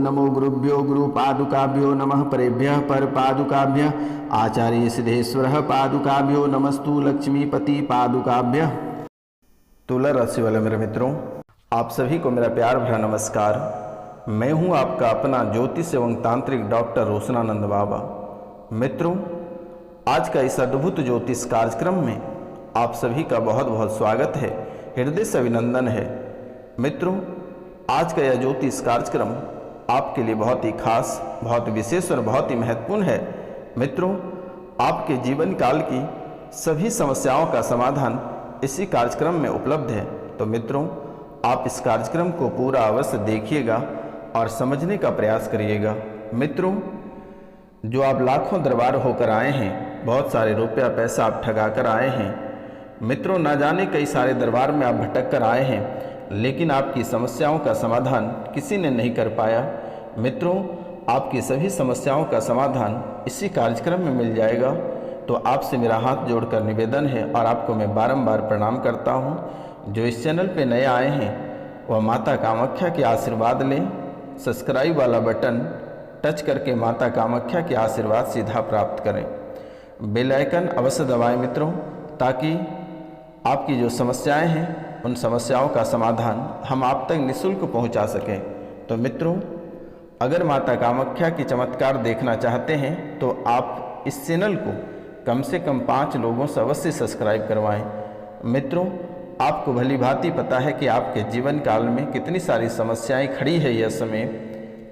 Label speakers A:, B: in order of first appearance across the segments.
A: नमो गुरुभ्यो गुरुपादुकाभ्यो नमः परेभ्यः परपादुकाभ्यः आचार्य सिद्धेश्वरः पादुकाभ्यो नमस्तु लक्ष्मीपति पादुकाभ्यः। तुला राशि वाले मेरे मित्रों, आप सभी को मेरा प्यार भरा नमस्कार। मैं हूं आपका अपना ज्योतिष एवं तांत्रिक डॉक्टर रोशनानंद बाबा। मित्रों, आज का इस अद्भुत ज्योतिष कार्यक्रम में आप सभी का बहुत बहुत स्वागत है, हृदय से अभिनंदन है। मित्रों, आज का यह ज्योतिष कार्यक्रम आपके लिए बहुत ही खास, बहुत विशेष और बहुत ही महत्वपूर्ण है। मित्रों, आपके जीवन काल की सभी समस्याओं का समाधान इसी कार्यक्रम में उपलब्ध है। तो मित्रों, आप इस कार्यक्रम को पूरा अवश्य देखिएगा और समझने का प्रयास करिएगा। मित्रों, जो आप लाखों दरबार होकर आए हैं, बहुत सारे रुपया पैसा आप ठगा कर आए हैं। मित्रों, ना जाने कई सारे दरबार में आप भटक कर आए हैं, लेकिन आपकी समस्याओं का समाधान किसी ने नहीं कर पाया। मित्रों, आपकी सभी समस्याओं का समाधान इसी कार्यक्रम में मिल जाएगा। तो आपसे मेरा हाथ जोड़कर निवेदन है और आपको मैं बारंबार प्रणाम करता हूं। जो इस चैनल पे नए आए हैं वह माता कामाख्या के आशीर्वाद लें। सब्सक्राइब वाला बटन टच करके माता कामाख्या के आशीर्वाद सीधा प्राप्त करें। बेल आइकन अवश्य दबाएं मित्रों, ताकि आपकी जो समस्याएं हैं उन समस्याओं का समाधान हम आप तक निःशुल्क पहुंचा सकें। तो मित्रों, अगर माता कामाख्या की चमत्कार देखना चाहते हैं तो आप इस चैनल को कम से कम 5 लोगों से अवश्य सब्सक्राइब करवाएं। मित्रों, आपको भली भांति पता है कि आपके जीवन काल में कितनी सारी समस्याएं खड़ी है यह समय,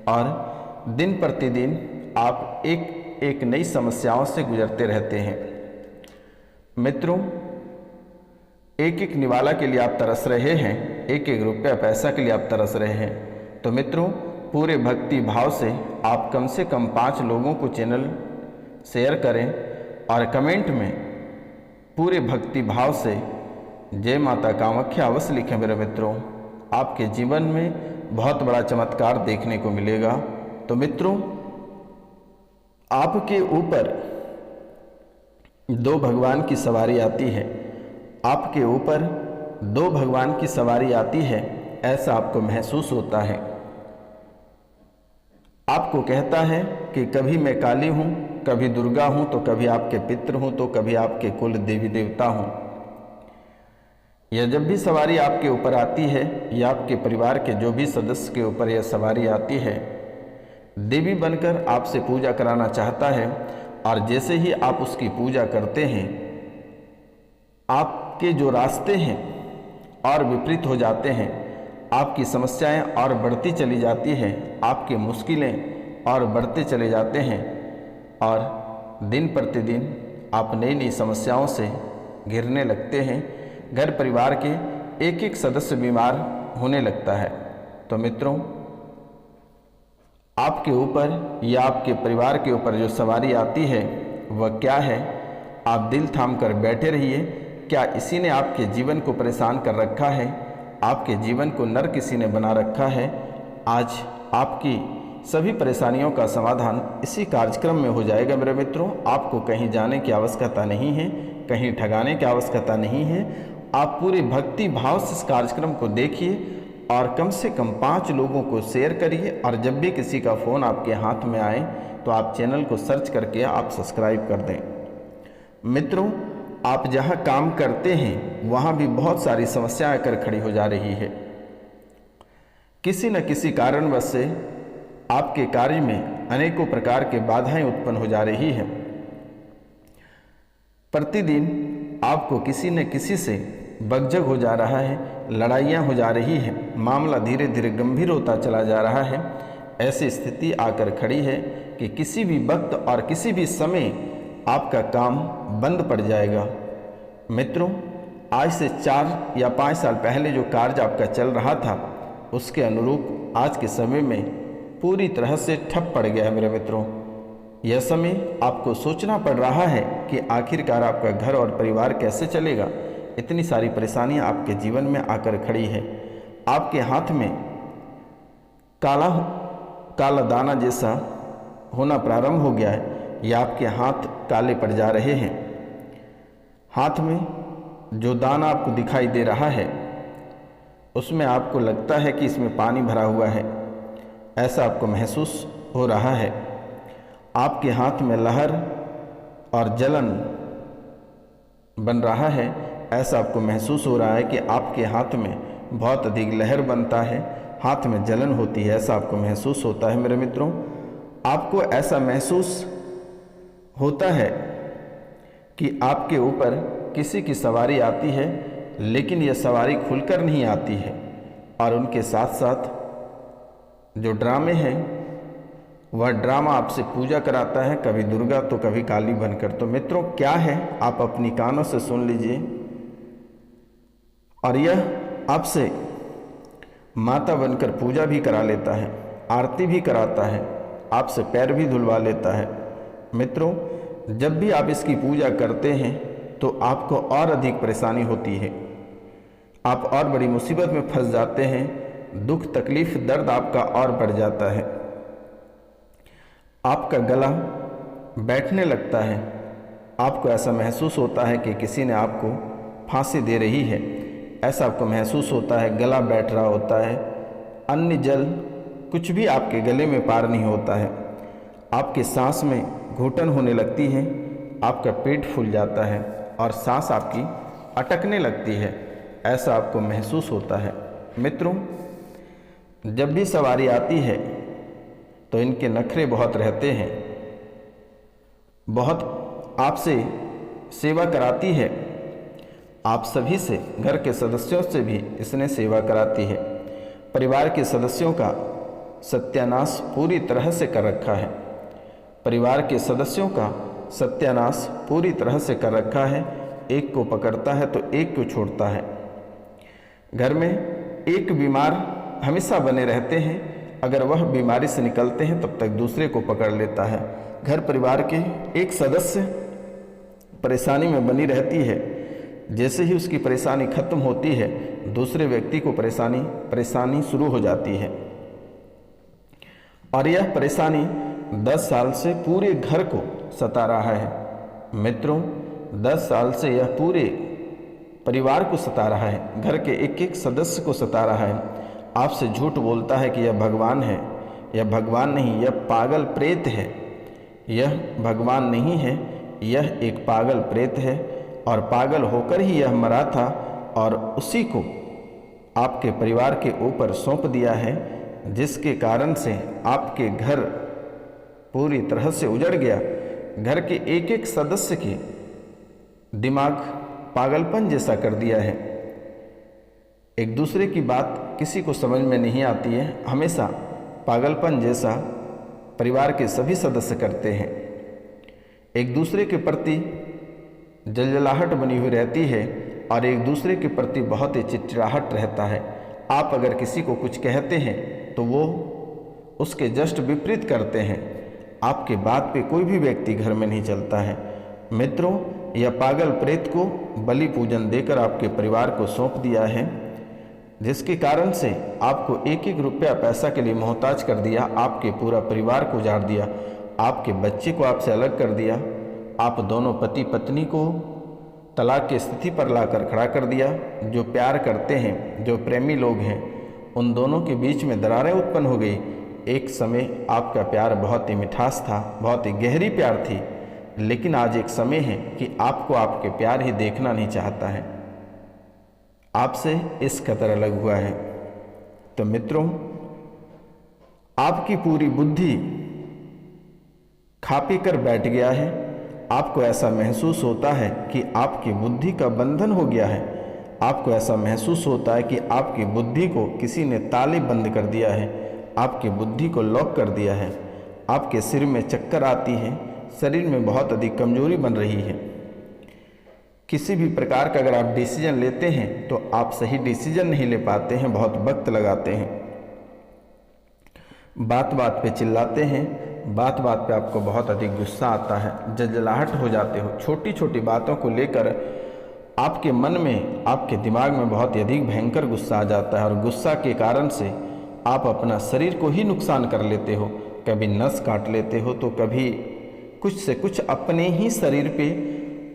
A: और दिन प्रतिदिन आप एक नई समस्याओं से गुजरते रहते हैं। मित्रों, एक निवाला के लिए आप तरस रहे हैं, एक रुपया पैसा के लिए आप तरस रहे हैं। तो मित्रों, पूरे भक्ति भाव से आप कम से कम 5 लोगों को चैनल शेयर करें और कमेंट में पूरे भक्ति भाव से जय माता कामाख्या अवश्य लिखें। मेरे मित्रों, आपके जीवन में बहुत बड़ा चमत्कार देखने को मिलेगा। तो मित्रों, आपके ऊपर 2 भगवान की सवारी आती है, आपके ऊपर 2 भगवान की सवारी आती है, ऐसा आपको महसूस होता है। आपको कहता है कि कभी मैं काली हूँ, कभी दुर्गा हूँ, तो कभी आपके पितृ हूँ, तो कभी आपके कुल देवी देवता हूँ। यह जब भी सवारी आपके ऊपर आती है या आपके परिवार के जो भी सदस्य के ऊपर यह सवारी आती है, देवी बनकर आपसे पूजा कराना चाहता है। और जैसे ही आप उसकी पूजा करते हैं, आपके जो रास्ते हैं और विपरीत हो जाते हैं, आपकी समस्याएं और बढ़ती चली जाती हैं, आपकी मुश्किलें और बढ़ते चले जाते हैं, और दिन प्रतिदिन आप नई नई समस्याओं से घिरने लगते हैं। घर परिवार के एक सदस्य बीमार होने लगता है। तो मित्रों, आपके ऊपर या आपके परिवार के ऊपर जो सवारी आती है वह क्या है, आप दिल थाम कर बैठे रहिए। क्या इसी ने आपके जीवन को परेशान कर रखा है? आपके जीवन को नर्क किसी ने बना रखा है? आज आपकी सभी परेशानियों का समाधान इसी कार्यक्रम में हो जाएगा। मेरे मित्रों, आपको कहीं जाने की आवश्यकता नहीं है, कहीं ठगाने की आवश्यकता नहीं है। आप पूरे भक्ति भाव से इस कार्यक्रम को देखिए और कम से कम 5 लोगों को शेयर करिए। और जब भी किसी का फ़ोन आपके हाथ में आए तो आप चैनल को सर्च करके आप सब्सक्राइब कर दें। मित्रों, आप जहां काम करते हैं वहां भी बहुत सारी समस्याएं आकर खड़ी हो जा रही है। किसी न किसी कारणवश से आपके कार्य में अनेकों प्रकार के बाधाएं उत्पन्न हो जा रही है। प्रतिदिन आपको किसी न किसी से बकझक हो जा रहा है, लड़ाइयाँ हो जा रही हैं, मामला धीरे धीरे गंभीर होता चला जा रहा है। ऐसी स्थिति आकर खड़ी है कि किसी भी वक्त और किसी भी समय आपका काम बंद पड़ जाएगा। मित्रों, आज से 4 या 5 साल पहले जो कार्य आपका चल रहा था, उसके अनुरूप आज के समय में पूरी तरह से ठप पड़ गया है। मेरे मित्रों, यह समय आपको सोचना पड़ रहा है कि आखिरकार आपका घर और परिवार कैसे चलेगा। इतनी सारी परेशानियां आपके जीवन में आकर खड़ी है। आपके हाथ में काला दाना जैसा होना प्रारंभ हो गया है, या आपके हाथ काले पड़ जा रहे हैं। हाथ में जो दाना आपको दिखाई दे रहा है उसमें आपको लगता है कि इसमें पानी भरा हुआ है। ऐसा आपको महसूस हो रहा है। आपके हाथ में लहर और जलन बन रहा है, ऐसा आपको महसूस हो रहा है कि आपके हाथ में बहुत अधिक लहर बनता है, हाथ में जलन होती है, ऐसा आपको महसूस होता है। मेरे मित्रों, आपको ऐसा महसूस होता है कि आपके ऊपर किसी की सवारी आती है, लेकिन यह सवारी खुलकर नहीं आती है, और उनके साथ साथ जो ड्रामे हैं वह ड्रामा आपसे पूजा कराता है, कभी दुर्गा तो कभी काली बनकर। तो मित्रों, क्या है आप अपनी कानों से सुन लीजिए। और यह आपसे माता बनकर पूजा भी करा लेता है, आरती भी कराता है, आपसे पैर भी धुलवा लेता है। मित्रों, जब भी आप इसकी पूजा करते हैं तो आपको और अधिक परेशानी होती है, आप और बड़ी मुसीबत में फंस जाते हैं, दुख तकलीफ दर्द आपका और बढ़ जाता है, आपका गला बैठने लगता है, आपको ऐसा महसूस होता है कि किसी ने आपको फांसी दे रही है, ऐसा आपको महसूस होता है, गला बैठ रहा होता है, अन्न जल कुछ भी आपके गले में पार नहीं होता है, आपके सांस में घुटन होने लगती है, आपका पेट फूल जाता है और सांस आपकी अटकने लगती है, ऐसा आपको महसूस होता है। मित्रों, जब भी सवारी आती है तो इनके नखरे बहुत रहते हैं, बहुत आपसे सेवा कराती है, आप सभी से, घर के सदस्यों से भी इसने सेवा कराती है। परिवार के सदस्यों का सत्यानाश पूरी तरह से कर रखा है, परिवार के सदस्यों का सत्यानाश पूरी तरह से कर रखा है। एक को पकड़ता है तो एक को छोड़ता है। घर में एक बीमार हमेशा बने रहते हैं, अगर वह बीमारी से निकलते हैं तब तक दूसरे को पकड़ लेता है। घर परिवार के एक सदस्य परेशानी में बनी रहती है, जैसे ही उसकी परेशानी खत्म होती है दूसरे व्यक्ति को परेशानी शुरू हो जाती है, और यह परेशानी 10 साल से पूरे घर को सता रहा है। मित्रों, 10 साल से यह पूरे परिवार को सता रहा है, घर के एक एक सदस्य को सता रहा है। आपसे झूठ बोलता है कि यह भगवान है, यह भगवान नहीं, यह पागल प्रेत है, यह भगवान नहीं है, यह एक पागल प्रेत है, और पागल होकर ही यह मरा था, और उसी को आपके परिवार के ऊपर सौंप दिया है, जिसके कारण से आपके घर पूरी तरह से उजड़ गया। घर के एक एक सदस्य के दिमाग पागलपन जैसा कर दिया है, एक दूसरे की बात किसी को समझ में नहीं आती है, हमेशा पागलपन जैसा परिवार के सभी सदस्य करते हैं। एक दूसरे के प्रति जलजलाहट बनी हुई रहती है, और एक दूसरे के प्रति बहुत ही चिड़चिड़ाहट रहता है। आप अगर किसी को कुछ कहते हैं तो वो उसके जस्ट विपरीत करते हैं, आपके बात पे कोई भी व्यक्ति घर में नहीं चलता है। मित्रों, यह पागल प्रेत को बलि पूजन देकर आपके परिवार को सौंप दिया है, जिसके कारण से आपको एक एक रुपया पैसा के लिए मोहताज कर दिया, आपके पूरा परिवार को उजाड़ दिया, आपके बच्चे को आपसे अलग कर दिया, आप दोनों पति पत्नी को तलाक की स्थिति पर लाकर खड़ा कर दिया। जो प्यार करते हैं, जो प्रेमी लोग हैं, उन दोनों के बीच में दरारें उत्पन्न हो गई। एक समय आपका प्यार बहुत ही मिठास था, बहुत ही गहरी प्यार थी, लेकिन आज एक समय है कि आपको आपके प्यार ही देखना नहीं चाहता है, आपसे इस कदर अलग हुआ है। तो मित्रों, आपकी पूरी बुद्धि खा पी कर बैठ गया है, आपको ऐसा महसूस होता है कि आपकी बुद्धि का बंधन हो गया है, आपको ऐसा महसूस होता है कि आपकी बुद्धि को किसी ने ताले बंद कर दिया है, आपकी बुद्धि को लॉक कर दिया है, आपके सिर में चक्कर आती है, शरीर में बहुत अधिक कमजोरी बन रही है। किसी भी प्रकार का अगर आप डिसीजन लेते हैं तो आप सही डिसीजन नहीं ले पाते हैं, बहुत वक्त लगाते हैं, बात बात पे चिल्लाते हैं, बात बात पे आपको बहुत अधिक गुस्सा आता है, जलजलाहट हो जाते हो, छोटी छोटी बातों को लेकर आपके मन में, आपके दिमाग में बहुत ही अधिक भयंकर गुस्सा आ जाता है, और गुस्सा के कारण से आप अपना शरीर को ही नुकसान कर लेते हो, कभी नस काट लेते हो तो कभी कुछ से कुछ अपने ही शरीर पे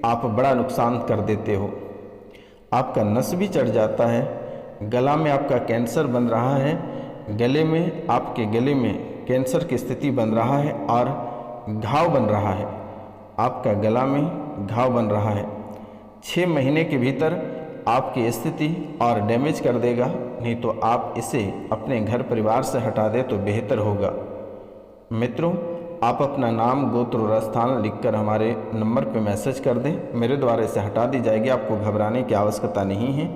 A: आप बड़ा नुकसान कर देते हो, आपका नस भी चढ़ जाता है, गला में आपका कैंसर बन रहा है, गले में, आपके गले में कैंसर की स्थिति बन रहा है और घाव बन रहा है, आपका गला में घाव बन रहा है। 6 महीने के भीतर आपकी स्थिति और डैमेज कर देगा, नहीं तो आप इसे अपने घर परिवार से हटा दें तो बेहतर होगा। मित्रों, आप अपना नाम, गोत्र और स्थान लिखकर हमारे नंबर पर मैसेज कर दें, मेरे द्वारा इसे हटा दी जाएगी। आपको घबराने की आवश्यकता नहीं है।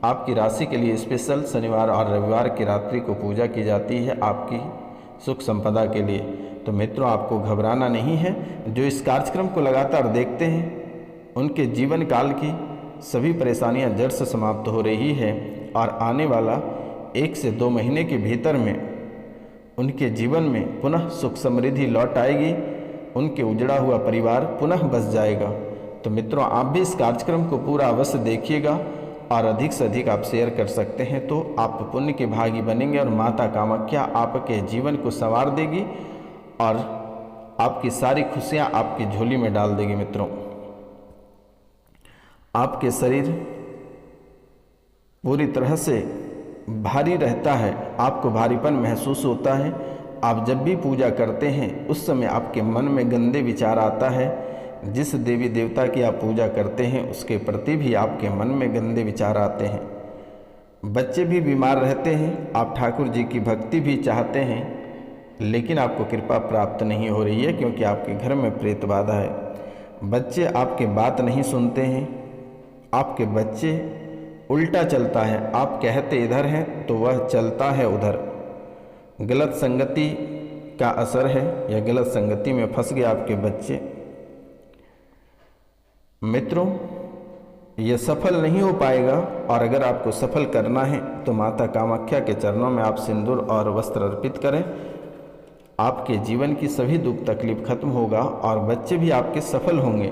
A: आपकी राशि के लिए स्पेशल शनिवार और रविवार की रात्रि को पूजा की जाती है, आपकी सुख संपदा के लिए। तो मित्रों, आपको घबराना नहीं है। जो इस कार्यक्रम को लगातार देखते हैं उनके जीवन काल की सभी परेशानियां जड़ से समाप्त हो रही है और आने वाला 1 से 2 महीने के भीतर में उनके जीवन में पुनः सुख समृद्धि लौट आएगी, उनके उजड़ा हुआ परिवार पुनः बस जाएगा। तो मित्रों, आप भी इस कार्यक्रम को पूरा अवश्य देखिएगा और अधिक से अधिक आप शेयर कर सकते हैं तो आप पुण्य के भागी बनेंगे और माता कामाख्या आपके जीवन को संवार देगी और आपकी सारी खुशियां आपकी झोली में डाल देगी। मित्रों, आपके शरीर पूरी तरह से भारी रहता है, आपको भारीपन महसूस होता है। आप जब भी पूजा करते हैं उस समय आपके मन में गंदे विचार आता है। जिस देवी देवता की आप पूजा करते हैं उसके प्रति भी आपके मन में गंदे विचार आते हैं। बच्चे भी बीमार रहते हैं, आप ठाकुर जी की भक्ति भी चाहते हैं लेकिन आपको कृपा प्राप्त नहीं हो रही है क्योंकि आपके घर में प्रेत बाधा है। बच्चे आपके बात नहीं सुनते हैं, आपके बच्चे उल्टा चलता है, आप कहते इधर हैं तो वह चलता है उधर। गलत संगति का असर है या गलत संगति में फंस गए आपके बच्चे। मित्रों, यह सफल नहीं हो पाएगा और अगर आपको सफल करना है तो माता कामाख्या के चरणों में आप सिंदूर और वस्त्र अर्पित करें। आपके जीवन की सभी दुख तकलीफ खत्म होगा और बच्चे भी आपके सफल होंगे।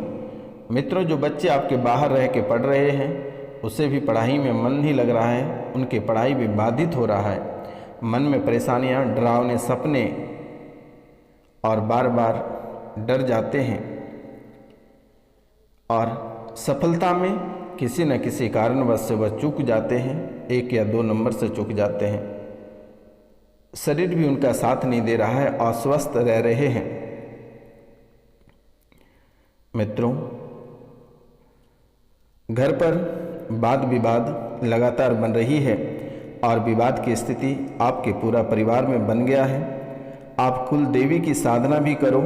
A: मित्रों, जो बच्चे आपके बाहर रह के पढ़ रहे हैं उसे भी पढ़ाई में मन नहीं लग रहा है, उनकी पढ़ाई भी बाधित हो रहा है। मन में परेशानियां, डरावने सपने और बार बार डर जाते हैं और सफलता में किसी न किसी कारणवश से वह चूक जाते हैं, 1 या 2 नंबर से चूक जाते हैं। शरीर भी उनका साथ नहीं दे रहा है, अस्वस्थ रह रहे हैं। मित्रों, घर पर वाद विवाद लगातार बन रही है और विवाद की स्थिति आपके पूरा परिवार में बन गया है। आप कुल देवी की साधना भी करो,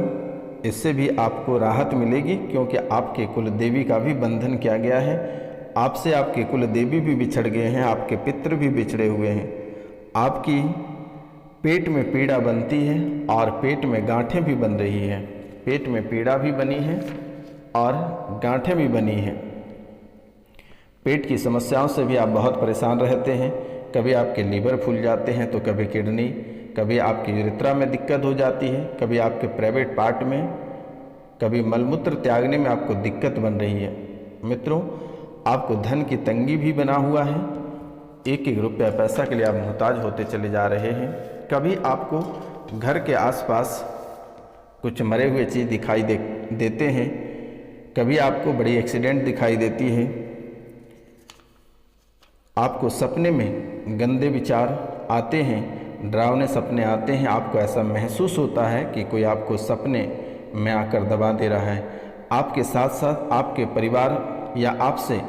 A: इससे भी आपको राहत मिलेगी क्योंकि आपके कुल देवी का भी बंधन किया गया है। आपसे आपके कुल देवी भी बिछड़ गए हैं, आपके पितृ भी बिछड़े हुए हैं। आपकी पेट में पीड़ा बनती है और पेट में गांठें भी बन रही है। पेट में पीड़ा भी बनी है और गांठें भी बनी हैं। पेट की समस्याओं से भी आप बहुत परेशान रहते हैं। कभी आपके लीवर फूल जाते हैं तो कभी किडनी, कभी आपकी यूरेथ्रा में दिक्कत हो जाती है, कभी आपके प्राइवेट पार्ट में, कभी मलमूत्र त्यागने में आपको दिक्कत बन रही है। मित्रों, आपको धन की तंगी भी बना हुआ है। 1-1 रुपया पैसा के लिए आप मोहताज होते चले जा रहे हैं। कभी आपको घर के आसपास कुछ मरे हुए चीज़ दिखाई देते हैं, कभी आपको बड़ी एक्सीडेंट दिखाई देती है। आपको सपने में गंदे विचार आते हैं, डरावने सपने आते हैं। आपको ऐसा महसूस होता है कि कोई आपको सपने में आकर दबा दे रहा है। आपके साथ साथ आपके परिवार या आपसे,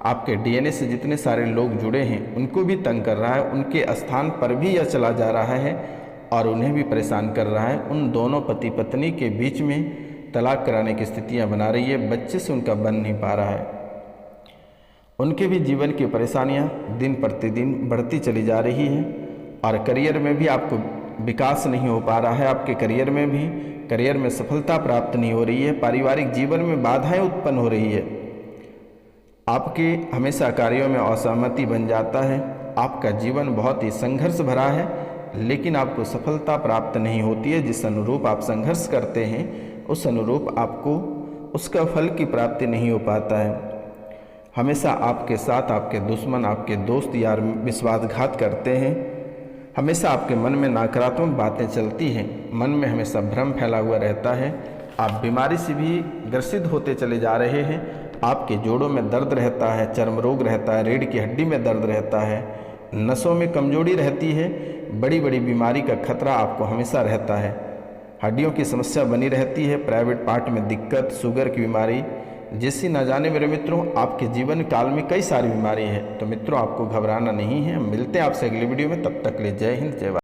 A: आपके डीएनए से जितने सारे लोग जुड़े हैं उनको भी तंग कर रहा है। उनके स्थान पर भी यह चला जा रहा है और उन्हें भी परेशान कर रहा है। उन दोनों पति पत्नी के बीच में तलाक कराने की स्थितियां बना रही है। बच्चे से उनका बन नहीं पा रहा है। उनके भी जीवन की परेशानियां दिन प्रतिदिन बढ़ती चली जा रही हैं और करियर में भी आपको विकास नहीं हो पा रहा है। आपके करियर में सफलता प्राप्त नहीं हो रही है। पारिवारिक जीवन में बाधाएं उत्पन्न हो रही है। आपके हमेशा कार्यों में असहमति बन जाता है। आपका जीवन बहुत ही संघर्ष भरा है लेकिन आपको सफलता प्राप्त नहीं होती है। जिस अनुरूप आप संघर्ष करते हैं उस अनुरूप आपको उसका फल की प्राप्ति नहीं हो पाता है। हमेशा आपके साथ आपके दुश्मन, आपके दोस्त यार विश्वासघात करते हैं। हमेशा आपके मन में नकारात्मक बातें चलती हैं। मन में हमेशा भ्रम फैला हुआ रहता है। आप बीमारी से भी ग्रसित होते चले जा रहे हैं। आपके जोड़ों में दर्द रहता है, चर्म रोग रहता है, रीढ़ की हड्डी में दर्द रहता है, नसों में कमजोरी रहती है। बड़ी बड़ी बीमारी का खतरा आपको हमेशा रहता है। हड्डियों की समस्या बनी रहती है, प्राइवेट पार्ट में दिक्कत, शुगर की बीमारी जैसी न जाने मेरे मित्रों आपके जीवन काल में कई सारी बीमारी है। तो मित्रों आपको घबराना नहीं है। मिलते हैं आपसे अगली वीडियो में, तब तक के लिए जय हिंद जय भारत।